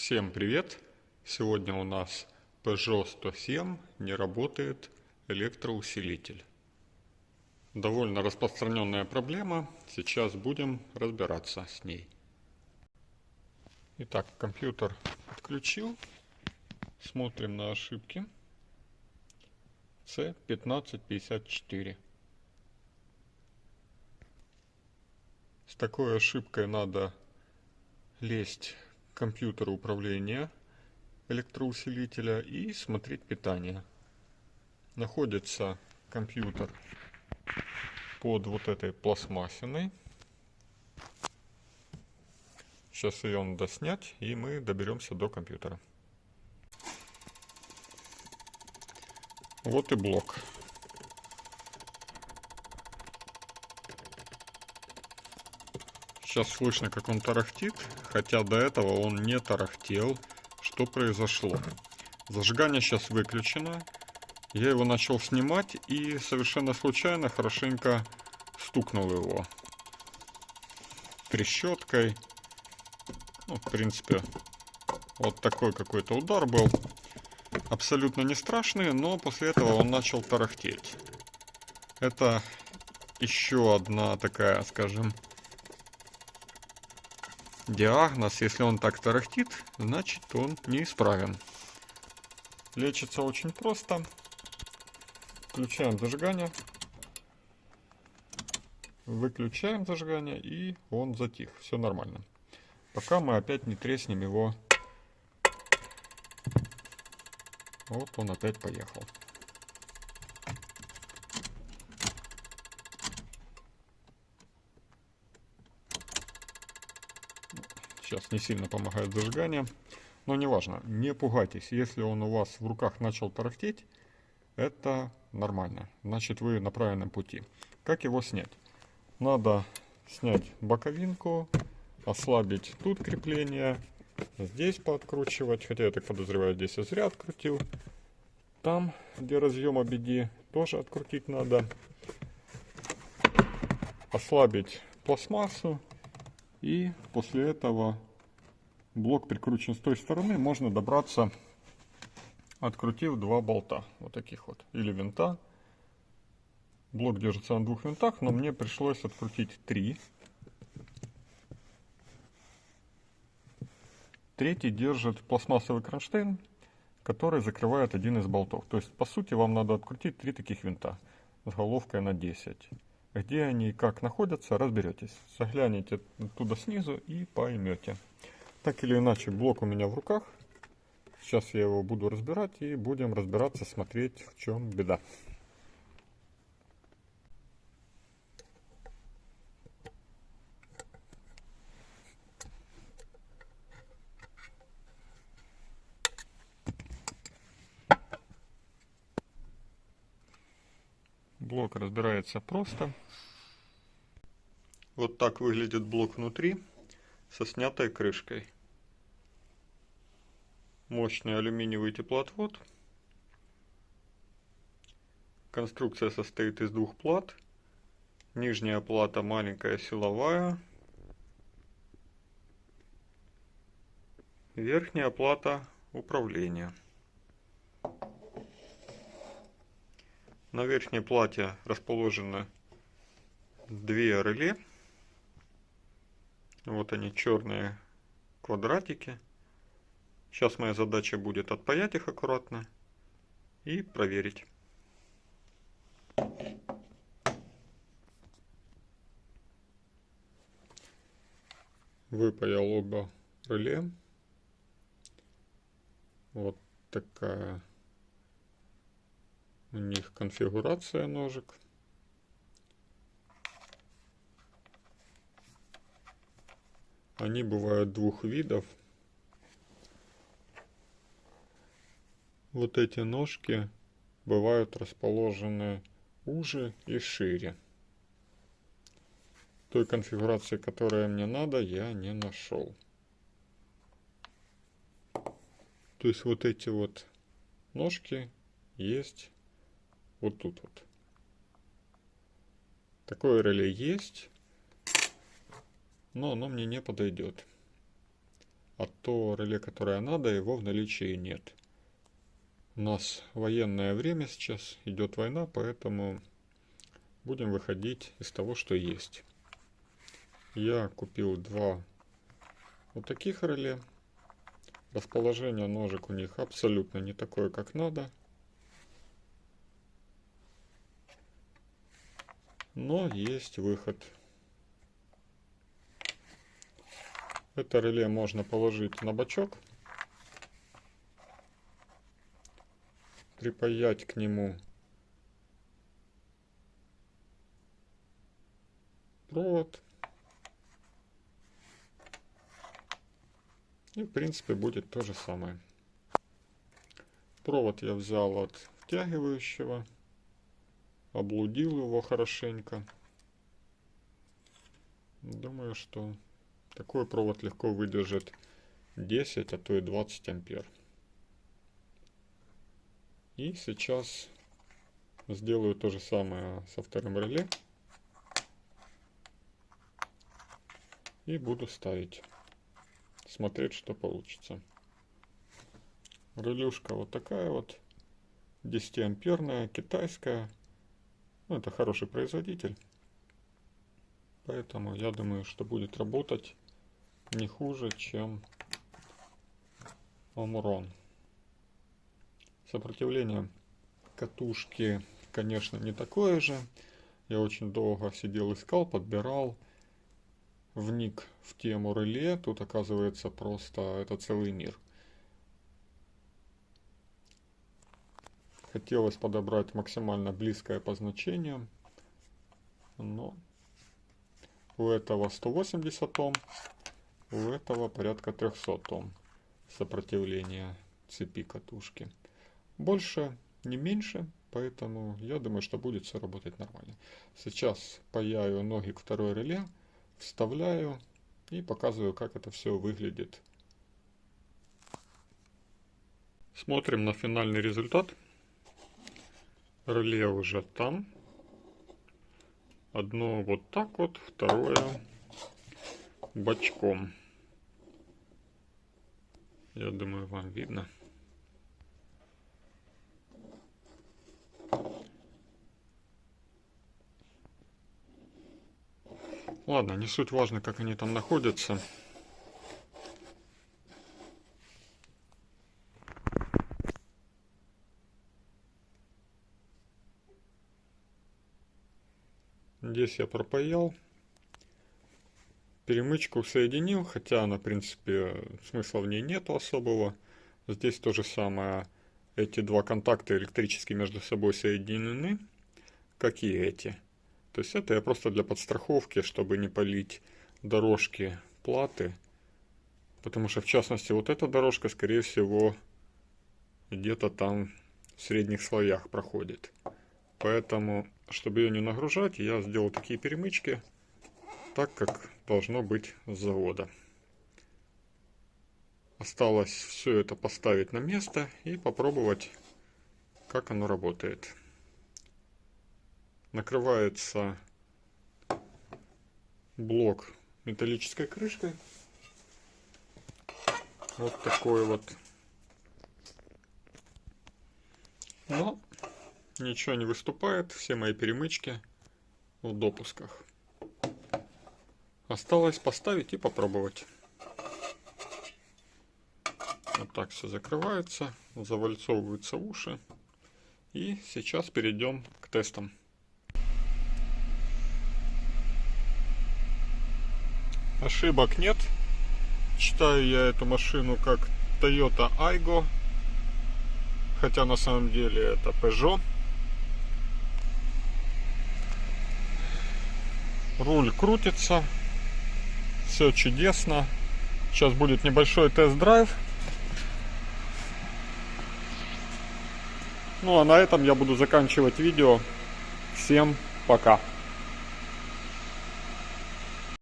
Всем привет! Сегодня у нас Peugeot 107 не работает электроусилитель. Довольно распространенная проблема, сейчас будем разбираться с ней. Итак, компьютер отключил, смотрим на ошибки. C1554. С такой ошибкой надо лезть к компьютеру управления электроусилителя и смотреть питание. Находится компьютер под вот этой пластмассиной. Сейчас ее надо снять, и мы доберемся до компьютера. Вот и блок. Сейчас слышно, как он тарахтит, хотя до этого он не тарахтел. Что произошло? Зажигание сейчас выключено. Я его начал снимать и совершенно случайно хорошенько стукнул его трещоткой. Ну, в принципе, вот такой какой-то удар был. Абсолютно не страшный, но после этого он начал тарахтеть. Это еще одна такая, скажем, диагноз. Если он так тарахтит, значит он неисправен. Лечится очень просто. Включаем зажигание. Выключаем зажигание, и он затих. Все нормально. Пока мы опять не треснем его. Вот он опять поехал. Сейчас не сильно помогает зажигание. Но неважно, не пугайтесь. Если он у вас в руках начал тарахтеть, это нормально. Значит, вы на правильном пути. Как его снять? Надо снять боковинку, ослабить тут крепление, здесь пооткручивать. Хотя я так подозреваю, здесь я зря открутил. Там, где разъем ABD, тоже открутить надо. Ослабить пластмассу. И после этого блок прикручен с той стороны. Можно добраться, открутив два болта. Вот таких вот. Или винта. Блок держится на двух винтах, но мне пришлось открутить 3. Третий держит пластмассовый кронштейн, который закрывает один из болтов. То есть, по сути, вам надо открутить 3 таких винта с головкой на 10. Где они и как находятся, разберетесь. Загляните оттуда снизу и поймете. Так или иначе, блок у меня в руках. Сейчас я его буду разбирать и будем разбираться, смотреть, в чем беда. Блок разбирается просто. Вот так выглядит блок внутри со снятой крышкой. Мощный алюминиевый теплоотвод. Конструкция состоит из 2 плат. Нижняя плата маленькая силовая. Верхняя плата управления. На верхней плате расположены 2 реле. Вот они, черные квадратики. Сейчас моя задача будет отпаять их аккуратно и проверить. Выпаял оба реле. Вот такая у них конфигурация ножек. Они бывают 2 видов. Вот эти ножки бывают расположены уже и шире. Той конфигурации, которая мне надо, я не нашел. То есть вот эти вот ножки есть вот тут вот. Такое реле есть, но оно мне не подойдет. а то реле, которое надо, его в наличии нет. У нас военное время сейчас, идет война, поэтому будем выходить из того, что есть. Я купил 2 вот таких реле. Расположение ножек у них абсолютно не такое, как надо. Но есть выход. Это реле можно положить на бочок, припаять к нему провод, и в принципе будет то же самое. Провод я взял от втягивающего, облудил его хорошенько. Думаю, что такой провод легко выдержит 10, а то и 20 ампер. И сейчас сделаю то же самое со вторым реле. И буду ставить. Смотреть, что получится. Релюшка вот такая вот. 10 амперная, китайская. Ну, это хороший производитель. Поэтому я думаю, что будет работать не хуже, чем Omron. Сопротивление катушки, конечно, не такое же. Я очень долго сидел, искал, подбирал, вник в тему реле. Тут, оказывается, просто это целый мир. Хотелось подобрать максимально близкое по значениям, но у этого 180 Ом, у этого порядка 300 Ом сопротивления цепи катушки. Больше, не меньше, поэтому я думаю, что будет все работать нормально. Сейчас паяю ноги к второй реле, вставляю и показываю, как это все выглядит. Смотрим на финальный результат. Реле уже там. Одно вот так вот, второе бочком. Я думаю, вам видно. Ладно, не суть важно, как они там находятся. Здесь я пропаял. Перемычку соединил, хотя она, в принципе, смысла в ней нету особого. Здесь то же самое. Эти 2 контакта электрически между собой соединены, как и эти. То есть это я просто для подстраховки, чтобы не палить дорожки платы. Потому что, в частности, вот эта дорожка, скорее всего, где-то там в средних слоях проходит. Поэтому, чтобы ее не нагружать, я сделал такие перемычки, так как должно быть с завода. Осталось все это поставить на место и попробовать, как оно работает. Накрывается блок металлической крышкой. Вот такой вот. Но ничего не выступает, все мои перемычки в допусках. Осталось поставить и попробовать. Вот так все закрывается, завальцовываются уши. И сейчас перейдем к тестам. Ошибок нет. Читаю я эту машину как Toyota Aygo, хотя на самом деле это Peugeot. Руль крутится, все чудесно. Сейчас будет небольшой тест-драйв. Ну а на этом я буду заканчивать видео. Всем пока.